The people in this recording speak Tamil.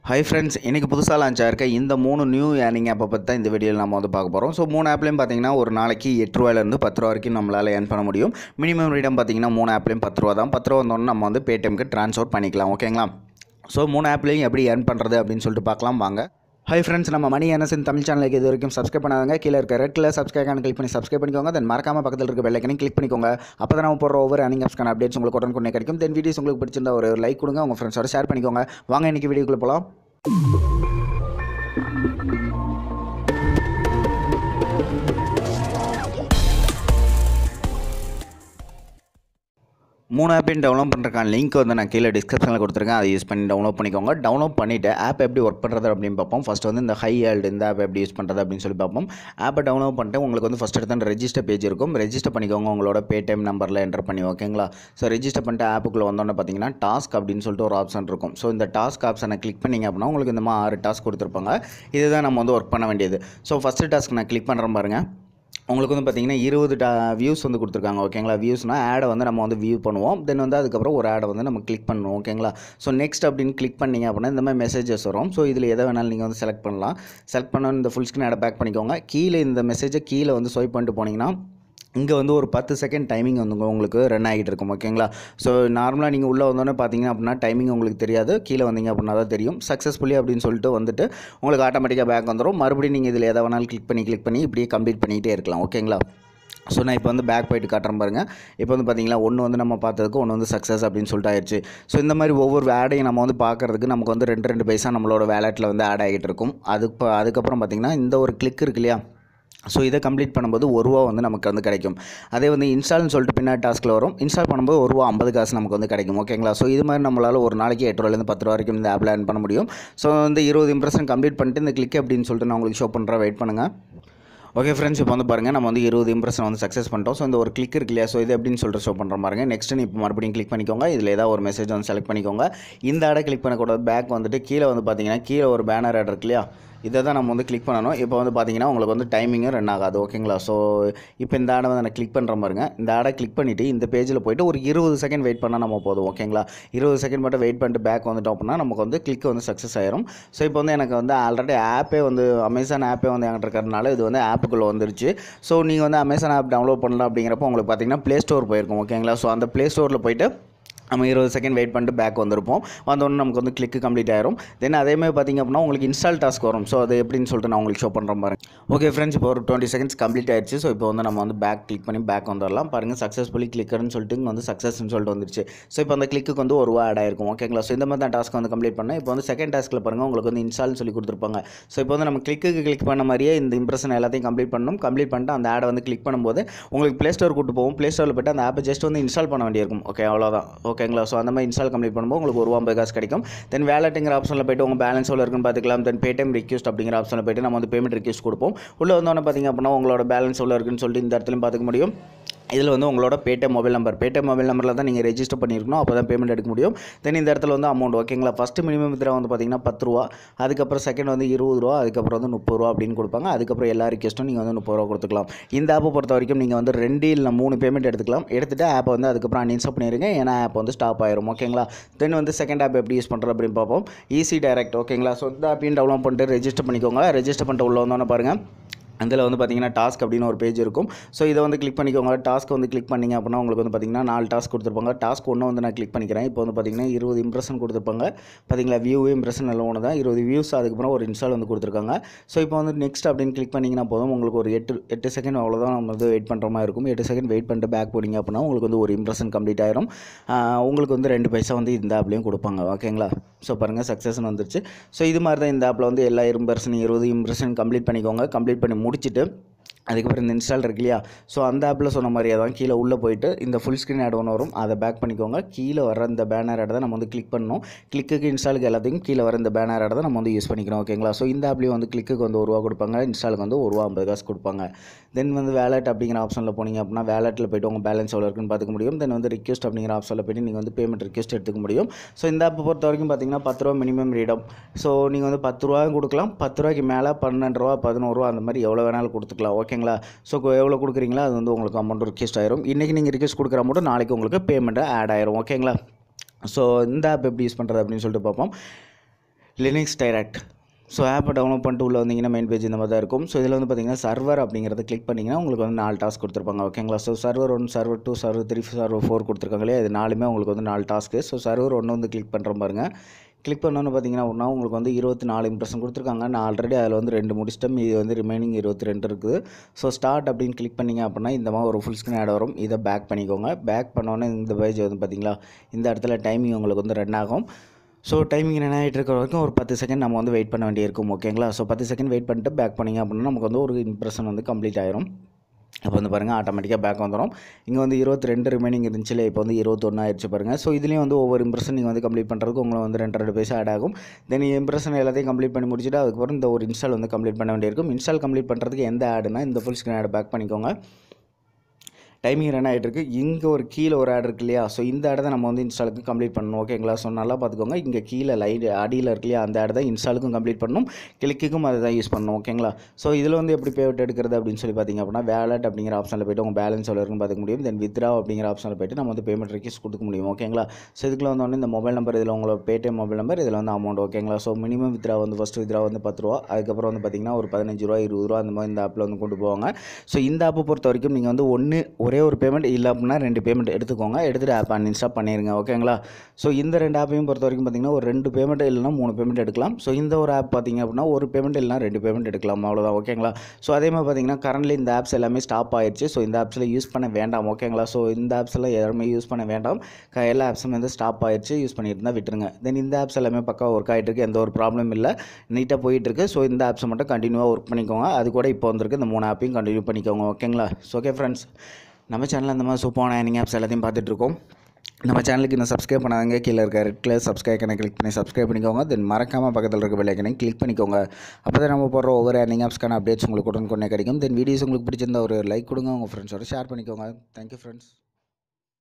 Hi friends, இன்னைக்கு புதுசா லான்ச் ஆயிருக்க இந்த 3 நியூ ஏர்னிங் ஆப்பை பத்தி தான் இந்த வீடியோல நாம வந்து பார்க்க போறோம். ஸோ 3 ஆப்லயும் பார்த்தீங்கன்னா ஒரு நாளைக்கு ₹8 இருந்து ₹10 வரைக்கும் நம்மளால ஏர்ன் பண்ண முடியும். மினிமம் ரீடம் பார்த்தீங்கன்னா 3 ஆப்லயும் ₹10 தான். ₹10 வந்தோடனே நம்ம வந்து பேடிஎம்க்கு ட்ரான்ஸ்ஃபர் பண்ணிக்கலாம். ஓகேங்களா? ஸோ 3 ஆப்லையும் எப்படி ஏர்ன் பண்ணுறது அப்படின்னு சொல்லிட்டு பார்க்கலாம் வாங்க. ஹை ஃப்ரெண்ட்ஸ், நம்ம மணி ஏர்னர்ஸ் தமிழ் சேனலுக்கு இது வரைக்கும் சப்ஸ்கிரைப் பண்ணாதவங்க கீழே இருக்க ரெட் கலர் சப்ஸ்கிரைப் கிளிக் பண்ணி சப்ஸ்கிரைப் பண்ணிக்கோங்க. தென் மறக்காம பக்கத்தில் இருக்க பெல் ஐக்கனையும் கிளிக் பண்ணிக்கோங்க. அப்போ தான் நம்ம போடுற ஒவ்வொரு ஏர்னிங் ஆப்ஸ்க்கான அப்டேட்ஸ் உங்களுக்கு உடனுக்குடனே கிடைக்கும். தென் வீடியோஸ் உங்களுக்கு பிடிச்சிருந்தா ஒரு லைக் கொடுங்க, உங்கள் ஃப்ரெண்ட்ஸோட ஷேர் பண்ணிக்கோங்க. வாங்க இன்னைக்கு வீடியோக்குள்ளே போகலாம். 3 ஆப்பையும் டவுன்லோட் பண்ணுறதுக்கான லிங்க் வந்து நான் கீழே டிஸ்கிரிப்ஷனில் கொடுத்துருக்கேன். அதை யூஸ் பண்ணி டவுன்லோட் பண்ணிக்கோங்க. டவுன்லோட் பண்ணிவிட்டு ஆப் எப்படி ஒர்க் பண்ணுறது அப்படின்னு பார்ப்போம். ஃபஸ்ட் வந்து இந்த ஹை ஏல்டு இந்த ஆப் எப்படி யூஸ் பண்ணுறது அப்படின்னு சொல்லி பார்ப்போம். ஆப்பை டவுன்லோட் பண்ணிட்டு உங்களுக்கு வந்து ஃபஸ்ட் எடுத்து ரெஜிஸ்டர் பேஜ் இருக்கும். ரெஜிஸ்டர் பண்ணிக்கோங்க, உங்களோட பேடிஎம் நம்பரில் என்டர் பண்ணி. ஓகேங்களா? ஸோ ரெஜிஸ்டர் பண்ணிட்டு ஆப்புக்குள்ளே வந்தோன்னே பார்த்தீங்கன்னா டாஸ்க் அப்படின்னு சொல்லிட்டு ஒரு ஆப்ஷன் இருக்கும். ஸோ இந்த டாஸ்க் ஆப்ஷனை கிளிக் பண்ணிங்க அப்படின்னா உங்களுக்கு இந்த மாதிரி 6 டாஸ்க் கொடுத்துருப்பாங்க. இதுதான் நம்ம வந்து ஒர்க் பண்ண வேண்டியது. ஸோ ஃபஸ்ட்டு டாஸ்க் நான் கிளிக் பண்ணுறேன் பாருங்கள். உங்களுக்கு வந்து பார்த்திங்கன்னா 20 வியூஸ் வந்து கொடுத்துருக்காங்க. ஓகேங்களா? வியூஸ்னால் ஆடை வந்து நம்ம வந்து வியூ பண்ணுவோம். தென் வந்து அதுக்கப்புறம் ஒரு ஆடை வந்து நம்ம கிளிக் பண்ணுவோம். ஓகேங்களா? ஸோ நெக்ஸ்ட் அப்படின்னு கிளிக் பண்ணிங்க அப்படின்னா இந்த மாதிரி மெசேஜஸ் வரும். ஸோ இதில் எதை வேணாலும் நீங்கள் வந்து செலக்ட் பண்ணலாம். செலக்ட் பண்ண இந்த ஃபுல் ஸ்க்ரீன் ஆடை பேக் பண்ணிக்கோங்க. கீழே இந்த மெசேஜை கீழே வந்து ஸ்வைப் பண்ணிட்டு போனீங்கன்னா இங்கே வந்து ஒரு 10 செகண்ட் டைமிங் வந்து உங்களுக்கு ரன் ஆகிட்டு இருக்கும். ஓகேங்களா? ஸோ நார்மலாக நீங்கள் உள்ளே வந்தோன்னே பார்த்தீங்க அப்படின்னா டைமிங் உங்களுக்கு தெரியாது. கீழே வந்தீங்க அப்படின்னா தான் தெரியும். சக்ஸஸ்ஃபுல்லி அப்படின்னு சொல்லிட்டு வந்துட்டு உங்களுக்கு ஆட்டோமேட்டிக்காக பேக் வந்துடும். மறுபடியும் நீங்கள் இதில் எதை வேணாலும் கிளிக் பண்ணி இப்படியே கம்ப்ளீட் பண்ணிகிட்டே இருக்கலாம். ஓகேங்களா? ஸோ நான் இப்போ வந்து பேக் போயிட்டு காட்டுறேன் பாருங்கள். இப்போ வந்து பார்த்தீங்களா ஒன்று வந்து நம்ம பார்த்ததுக்கு ஒன்று வந்து சக்ஸஸ் அப்படின்னு சொல்லிட்டு ஆயிடுச்சு. ஸோ இந்த மாதிரி ஒவ்வொரு ஆடையும் நம்ம வந்து பார்க்குறதுக்கு நமக்கு வந்து 2 பைசா நம்மளோட வேலெட்டில் வந்து ஆட் ஆகிட்டு இருக்கும். அதுக்கப்புறம் பார்த்தீங்கன்னா இந்த ஒரு கிளிக் இருக்கு இல்லையா? ஸோ இதை கம்ப்ளீட் பண்ணும்போது ₹1 வந்து நமக்கு வந்து கிடைக்கும். அதே வந்து இன்ஸ்டால்னு சொல்லிட்டு பின்னாடி டாஸ்க்கில் வரும். இன்ஸ்டால் பண்ணும்போது ₹1.50 காசு நமக்கு வந்து கிடைக்கும். ஓகேங்களா? ஸோ இது மாதிரி நம்மளால் ஒரு நாளைக்கு ₹8 10 வரைக்கும் இந்த ஆப்பில் ஏர்ன் பண்ண முடியும். ஸோ வந்து 20 இம்ப்ரெஷன் கம்ப்ளீட் பண்ணிட்டு இந்த கிளிக் அப்படின்னு சொல்லிட்டு நான் உங்களுக்கு ஷோ பண்ணுறேன். வெயிட் பண்ணுங்கள். ஓகே ஃப்ரெண்ட்ஸ், இப்போ வந்து பாருங்கள் நம்ம வந்து 20 இம்ப்ரெஷன் வந்து சக்ஸஸ் பண்ணிட்டோம். ஸோ இந்த ஒரு கிளிக் இருக்கு இல்லையா? ஸோ இது எப்படின்னு சொல்லிட்டு ஷோ பண்ணுற பாருங்க. நெக்ஸ்ட் இப்போ மறுபடியும் கிளிக் பண்ணிக்கோங்க. இதில் ஏதாவது ஒரு மெசேஜ் வந்து செலக்ட் பண்ணிக்கோங்க. இந்த ஆடை கிளிக் பண்ணக்கூடாது. பேக் வந்துட்டு கீழே வந்து பார்த்தீங்கன்னா கீழே ஒரு பேனர் ஆட் இருக்கு இல்லையா? இதை தான் நம்ம வந்து கிளிக் பண்ணணும். இப்போ வந்து பார்த்தீங்கன்னா உங்களுக்கு வந்து டைமிங்கும் ரன் ஆகாது. ஓகேங்களா? ஸோ இப்போ இந்த ஆடை வந்து நான் கிளிக் பண்ணுற பாருங்க. இந்த ஆடை கிளிக் பண்ணிவிட்டு இந்த பேஜில் போய்ட்டு ஒரு 20 செகண்ட் வெயிட் பண்ணால் நம்ம போதும். ஓகேங்களா? 20 செகண்ட் மட்டும் வெயிட் பண்ணிட்டு பேக் வந்துட்டோம் அப்படின்னா நமக்கு வந்து கிளிக் வந்து சக்ஸஸ் ஆயிரும். ஸோ இப்போ வந்து எனக்கு வந்து ஆல்ரெடி ஆப்பே வந்து அமேசான் ஆப்பே வந்து என்கிட்ட இருக்கிறதுனால இது வந்து ஆப்புக்குள்ளே வந்துருச்சு. ஸோ நீங்கள் வந்து அமேசான் ஆப் டவுன்லோட் பண்ணலாம் அப்படிங்கிறப்போ உங்களுக்கு பார்த்தீங்கன்னா ப்ளே ஸ்டோர் போயிருக்கும். ஓகேங்களா? ஸோ அந்த ப்ளே ஸ்டோரில் போய்ட்டு நம்ம 20 செகண்ட் வெயிட் பண்ணிட்டு பேக் வந்திருப்போம். வந்தோடனே நமக்கு வந்து கிளிக்கு கம்ப்ளீட் ஆயிரும். தென் அதேமாதிரி பார்த்திங்க அப்படின்னா உங்களுக்கு இன்ஸ்டால் டாஸ்க் வரும். ஸோ அது எப்படின்னு சொல்லிட்டு நான் உங்களுக்கு ஷோ பண்ணுறேன் பாருங்க. ஓகே ஃப்ரெண்ட்ஸ், இப்போ ஒரு 20 செகண்ட்ஸ் கம்ப்ளீட் ஆயிடுச்சு. ஸோ இப்போ வந்து நம்ம வந்து பேக் கிளிக் பண்ணி பேக் வந்துடலாம். பாருங்கள், சக்ஸஸ்ஃபுல்லி கிளிக்கர்னு சொல்லிட்டு இங்கே வந்து சக்ஸஸ்ன்னு சொல்லிட்டு வந்துருச்சு. ஸோ இப்போ அந்த கிளிக்கு வந்து ₹1 ஆட் ஆயிருக்கும். ஓகேங்களா? ஸோ இந்த மாதிரி தான் டாஸ்க் வந்து கம்ப்ளீட் பண்ணேன். இப்போ வந்து செகண்ட் டாஸ்க்கில் பாருங்கள் உங்களுக்கு வந்து இன்ஸ்டால்னு சொல்லி கொடுத்துருப்பாங்க. ஸோ இப்போ வந்து நம்ம கிளிக் பண்ண மாதிரியே இந்த இம்ப்ரெஷன் எல்லாத்தையும் கம்ப்ளீட் பண்ணணும். கம்ப்ளீட் பண்ணிட்டு அந்த ஆடை வந்து கிளிக் பண்ணும்போது உங்களுக்கு ப்ளே ஸ்டோர் கூட்டு போகும். ப்ளே ஸ்டோரில் போய்ட்டு அந்த ஆப்பை ஜஸ்ட் வந்து இன்ஸ்டால் பண்ண வேண்டியிருக்கும். ஓகே, அவ்வளோதான். ஓகேங்களா? ஸோ அந்த மாதிரி இன்ஸ்டால் கம்ப்ளீட் பண்ணும்போது உங்களுக்கு ₹1.50 காசு கிடைக்கும். தென் வேலெட்டுங்கிற ஆப்ஷனில் போய்ட்டு உங்கள் பேலன்ஸ் எவ்வளோ இருக்குன்னு பார்த்துக்கலாம். தென் பேடிஎம் ரிக்வெஸ்ட் அப்படிங்கிற ஆப்ஷனில் போய்ட்டு நம்ம வந்து பேமெண்ட் ரிக்வெஸ்ட் கொடுப்போம். உள்ளே வந்தோன்னே பார்த்திங்க அப்படின்னா உங்களோட பேலன்ஸ் எவ்வளோ இருக்குன்னு சொல்லிட்டு இந்த இடத்துலையும் பார்த்துக்க முடியும். இதில் வந்து உங்களோட பேடிஎம் மொபைல் நம்பரில் தான் நீங்கள் ரெஜிஸ்டர் பண்ணியிருக்கணும். அப்போ தான் பேமெண்ட் எடுக்க முடியும். தென் இந்த இடத்துல வந்து அமௌண்ட். ஓகேங்களா? ஃபஸ்ட்டு மினிமம் வித்ரா வந்து பார்த்திங்கன்னா ₹10, அதுக்கப்புறம் செகண்ட் வந்து ₹20, அதுக்கப்புறம் வந்து ₹30 அப்படின்னு கொடுப்பாங்க. அதுக்கப்புறம் எல்லா ரிக்வெஸ்ட்டும் நீங்கள் வந்து ₹30 கொடுத்துக்கலாம். இந்த ஆப்பை பொறுத்த வரைக்கும் நீங்கள் வந்து 2 இல்லை 3 பேமெண்ட் எடுத்துக்கலாம். எடுத்துகிட்டு ஆப்பை வந்து அதுக்கப்புறம் அன்இன்ஸ்டால் பண்ணிடுங்க. ஏன்னா ஆப் வந்து ஸ்டாப் ஆயிரும். ஓகேங்களா? தென் வந்து செகண்ட் ஆப் எப்படி யூஸ் பண்ணுறது அப்படின்னு பார்ப்போம். Easy direct. ஓகேங்களா? ஸோ இந்த ஆப்பையும் டவுன்லோட் பண்ணிட்டு ரெஜிஸ்டர் பண்ணிக்கோங்க. ரெஜிஸ்டர் பண்ணிட்டு உள்ள வந்தோன்னே பாருங்கள், அதில் வந்து பார்த்திங்கன்னா டாஸ்க் அப்படின்னு ஒரு பேஜ் இருக்கும். ஸோ இதை வந்து கிளிக் பண்ணிக்கோங்க. டாஸ்க் வந்து கிளிக் பண்ணிங்க அப்படின்னா உங்களுக்கு வந்து பார்த்திங்கன்னா 4 டாஸ்க் கொடுத்துருப்பாங்க. டாஸ்க் 1 வந்து நான் கிளிக் பண்ணிக்கிறேன். இப்போ வந்து பார்த்திங்கன்னா 20 இம்ப்ரெஷன் கொடுத்துருப்பாங்க. பார்த்திங்களா? வியூ இம்ப்ரெஷன் எல்லாம் ஒன்று தான். 20 வியூஸ், அதுக்கப்புறம் ஒரு இன்ஸ்டால் வந்து கொடுத்துருக்காங்க. ஸோ இப்போ வந்து நெக்ஸ்ட் அப்படின்னு கிளிக் பண்ணிங்கன்னா போதும். உங்களுக்கு ஒரு 8 செகண்ட் அவ்வளோதான் நம்ம வந்து வெயிட் பண்ணுற மாதிரி இருக்கும். 8 செகண்ட் வெயிட் பண்ணிட்டு பேக் போனீங்க அப்படின்னா உங்களுக்கு வந்து ஒரு இம்ப்ரெஷன் கம்ப்ளீட் ஆயிரும். உங்களுக்கு வந்து 2 பைசா வந்து இந்த ஆப்லேயும் கொடுப்பாங்க. ஓகேங்களா? ஸோ பாருங்கள், சக்ஸஸ்ன்னு வந்துருச்சு. ஸோ இது மாதிரி தான் இந்த ஆப்பில் வந்து எல்லா 20 இம்ப்ரெஷன் கம்ப்ளீட் பண்ணிக்கோங்க. கம்ப்ளீட் பண்ணி முடிச்சுட்டு அதுக்கப்புறம் இந்த இன்ஸ்டால் இருக்கு இல்லையா? ஸோ அந்த ஆப்பில் சொன்ன மாதிரியே தான் கீழே உள்ளே போயிட்டு இந்த ஃபுல் ஸ்க்ரீன் ஆட் ஒன்று வரும். அதை பேக் பண்ணிக்கோங்க. கீழே வர இந்த பேனர் ஆட் தான் நம்ம வந்து கிளிக் பண்ணணும். கிளிக்கு இன்ஸ்டாலுக்கு எல்லாத்தையும் கீழே வர இந்த பேனர் ஆட் தான் நம்ம வந்து யூஸ் பண்ணிக்கிறோம். ஓகேங்களா? ஸோ இந்த ஆப்லேயும் வந்து கிளிக்கு வந்து ₹1 கொடுப்பாங்க. இன்ஸ்டாலுக்கு வந்து ₹1.50 காசு கொடுப்பாங்க. தென் வந்து வேலெட் அப்படிங்கிற ஆப்ஷனில் போனீங்க அப்படின்னா வேலெட்டில் போய்ட்டு உங்கள் பேலன்ஸ் எவ்வளோ இருக்குன்னு பார்த்துக்க முடியும். தென் வந்து ரிக்வெஸ்ட் அப்படிங்கிற ஆப்ஷனில் போய்ட்டு நீங்கள் வந்து பேமெண்ட் ரிக்வெஸ்ட் எடுத்துக்க முடியும். ஸோ இந்த ஆப்பை பொறுத்த வரைக்கும் பார்த்தீங்கன்னா ₹10 மினிமம் ரீடம். ஸோ நீங்கள் வந்து ₹10 கொடுக்கலாம். ₹10 மேலே ₹12, ₹11 அந்த மாதிரி எவ்வளோ வேணாலும் கொடுத்துக்கலாம். ஓகேங்களா? ஸோ எவ்வளோ கொடுக்குறீங்களோ அது வந்து உங்களுக்கு அமௌண்ட் ரிக்வெஸ்ட் ஆயிரும். இன்றைக்கி நீங்கள் ரிக்வெஸ்ட் கொடுக்குற அமௌண்ட் நாளைக்கு உங்களுக்கு பேமெண்ட்டு ஆட் ஆயிரும். ஓகேங்களா? ஸோ இந்த ஆப் எப்படி யூஸ் பண்ணுறது அப்படின்னு சொல்லிட்டு பார்ப்போம். Linux direct. ஸோ ஆப்பை டவுன்லோட் பண்ணிட்டு உள்ளே வந்தீங்கன்னா மெயின் பேஜ் இந்த மாதிரி தான் இருக்கும். ஸோ இதில் வந்து பார்த்தீங்கன்னா சர்வர் அப்படிங்கிறத கிளிக் பண்ணிங்கன்னா உங்களுக்கு வந்து 4 டாஸ்க் கொடுத்துருப்பாங்க. ஓகேங்களா. So server 1, server 2, server 3, server 4 கொடுத்துருக்காங்களே, இது 4மே உங்களுக்கு வந்து 4 டாஸ்க்கு. ஸோ சர்வர் 1 வந்து கிளிக் பண்ணுற பாருங்க. கிளிக் பண்ணோன்னு பார்த்தீங்கன்னா ஒன்றா உங்களுக்கு வந்து 24 இம்ப்ரெஷன் கொடுத்துருக்காங்க. நான் ஆல்ரெடி அதில் வந்து 2 முடிச்சிட்டேன். இது வந்து ரிமைனிங் 22 இருக்குது. ஸோ ஸ்டார்ட் அப்படின்னு கிளிக் பண்ணிங்க அப்படின்னா இந்த மாதிரி ஒரு ஃபுல் ஸ்க்ரீன் ஆட் வரும். இதை பேக் பண்ணிக்கோங்க. பேக் பண்ணோன்னே இந்த பேஜ் வந்து பார்த்தீங்களா இந்த இடத்துல டைமிங் உங்களுக்கு வந்து ரன் ஆகும். ஸோ டைமிங் என்ன ஆகிட்டு இருக்கிற வரைக்கும் ஒரு 10 செகண்ட் நம்ம வந்து வெயிட் பண்ண வேண்டியிருக்கும். ஓகேங்களா. ஸோ 10 செகண்ட் வெயிட் பண்ணிட்டு பேக் பண்ணிங்க அப்படின்னா நமக்கு வந்து ஒரு இம்ப்ரெஷன் வந்து கம்ப்ளீட் ஆயிரும். இப்போ வந்து பாருங்கள் ஆட்டோமேட்டிக்காக பேக் வந்துடும். இங்கே வந்து 22 ரிமைனிங் இருந்துச்சுல, இப்போ வந்து 21 ஆயிடுச்சு பாருங்கள். ஸோ இதுலேயும் வந்து ஒவ்வொரு இம்ப்ரெஷன் நீங்கள் வந்து கம்ப்ளீட் பண்ணுறதுக்கு உங்களுக்கு வந்து 2 பைசா ஆட் ஆகும். தென் இம்ப்ரெஷன் எல்லாத்தையும் கம்ப்ளீட் பண்ணி முடிச்சுட்டு அதுக்கப்புறம் இந்த ஒரு இன்ஸ்டால் வந்து கம்ப்ளீட் பண்ண வேண்டியிருக்கும். இன்ஸ்டால் கம்ப்ளீட் பண்ணுறதுக்கு எந்த ஆடுனா இந்த ஃபுல் ஸ்க்ரீன் ஆட் பேக் பண்ணிக்கோங்க. டைமிங் ரன் ஆகிட்டு இருக்குது. இங்கே ஒரு கீழே ஒரு ஆட் இருக்கு இல்லையா. ஸோ இந்த ஆடை தான் நம்ம வந்து இன்ஸ்டாலுக்கு கம்ப்ளீட் பண்ணணும். ஓகேங்களா. ஸோ நல்லா பார்த்துக்கோங்க. இங்கே கீழே அடியில் இருக்கு இல்லையா, அந்த ஆடை தான் இன்ஸ்டாலுக்கும் கம்ப்ளீட் பண்ணணும், கிளிக்குக்கும் அதை தான் யூஸ் பண்ணணும். ஓகேங்களா. ஸோ இதில் வந்து எப்படி பேமெண்ட் எடுக்கிறது அப்படின்னு சொல்லி பார்த்தீங்க அப்படின்னா வேலட் அப்படிங்கிற ஆப்ஷனில் போய்ட்டு உங்கள் பேலன்ஸ் எவ்வளோ இருக்குன்னு பார்த்துக்க முடியும். தென் வித்ரா அப்படிங்கிற ஆப்ஷனில் போய்ட்டு நம்ம வந்து பேமெண்ட் ரெக்வெஸ்ட் கொடுக்க முடியும். ஓகேங்களா. ஸோ இதுக்குள்ள வந்து இந்த மொபைல் நம்பர், இதில் உங்களோட பேடிஎம் மொபைல் நம்பர், இதில் வந்து அமௌண்ட். ஓகேங்களா. ஸோ மினிமம் வித்ரா வந்து ஃபஸ்ட்டு வித்ரா வந்து 10 ரூபா, அதுக்கப்புறம் வந்து பார்த்தீங்கன்னா ஒரு 15 ரூபா 20 ரூபா அந்த மாதிரி இந்த ஆப்பில் வந்து கொண்டு போவாங்க. ஸோ இந்த ஆப்பை பொறுத்த வரைக்கும் நீங்கள் வந்து ஒரே ஒரு பேமெண்ட் இல்லை அப்படின்னா 2 பேமெண்ட் எடுத்துக்கோங்க. எடுத்துகிட்டு ஆப் அன்இன்ஸ்டால் பண்ணிடுங்க. ஓகேங்களா. ஸோ இந்த 2 ஆப்பையும் பொறுத்த வரைக்கும் பார்த்தீங்கன்னா ஒரு 2 பேமெண்ட் இல்லைனா 3 பேமெண்ட் எடுக்கலாம். ஸோ இந்த ஒரு ஆப் பார்த்தீங்க அப்படின்னா ஒரு பேமெண்ட் இல்லைனா 2 பேமெண்ட் எடுக்கலாம், அவ்வளோதான். ஓகேங்களா. ஸோ அதே மாதிரி பார்த்தீங்கன்னா கரண்ட்லி இந்த ஆப்ஸ் எல்லாமே ஸ்டாப் ஆயிடுச்சு. ஸோ இந்த ஆப்ஸில் யூஸ் பண்ண வேண்டாம். ஓகேங்களா. ஸோ இந்த ஆப்ஸில் யாருமே யூஸ் பண்ண வேண்டாம். எல்லா ஆப்ஸும் வந்து ஸ்டாப் ஆயிடுச்சு. யூஸ் பண்ணிட்டு இருந்தால் விட்டுருங்க. தென் இந்த ஆப்ஸ் எல்லாமே பக்கா ஒர்க் ஆகிட்டு இருக்குது. எந்த ஒரு ப்ராப்ளம் இல்லை, நீட்டாக போயிட்டுருக்கு. ஸோ இந்த ஆப்ஸை மட்டும் கண்டினியூவாக ஒர்க் பண்ணிக்கோங்க. அது கூட இப்போ வந்திருக்கு இந்த 3 ஆப்பையும் கண்டினியூ பண்ணிக்கோங்க. ஓகேங்களா. ஸோ ஓகே ஃப்ரெண்ட்ஸ், நம்ம சேனலில் இந்த மாதிரி சூப்பரான ஏர்னிங் ஆப்ஸ் எல்லாத்தையும் பார்த்துட்ருக்கோம். நம்ம சேனலுக்கு இன்னும் சப்ஸ்கிரைப் பண்ணாதவங்க கீழே இருக்க ரெட் கலர் சப்ஸ்கிரைப் கிளிக் பண்ணி சப்ஸ்கிரைப் பண்ணிக்கோங்க. தென் மறக்காமல் பக்கத்தில் இருக்க பெல் ஐக்கனை கிளிக் பண்ணிக்கோங்க. அப்போ தான் நம்ம போடுற ஒவ்வொரு ஏர்னிங் ஆப்ஸ்க்கான அப்டேட்ஸ் உங்களுக்கு உடனுக்குடனே கிடைக்கும். தென் வீடியோஸ் உங்களுக்கு பிடிச்சிருந்தா ஒரு லைக் கொடுங்க, உங்கள் ஃப்ரெண்ட்ஸோட ஷேர் பண்ணிக்கோங்க. Thank you friends.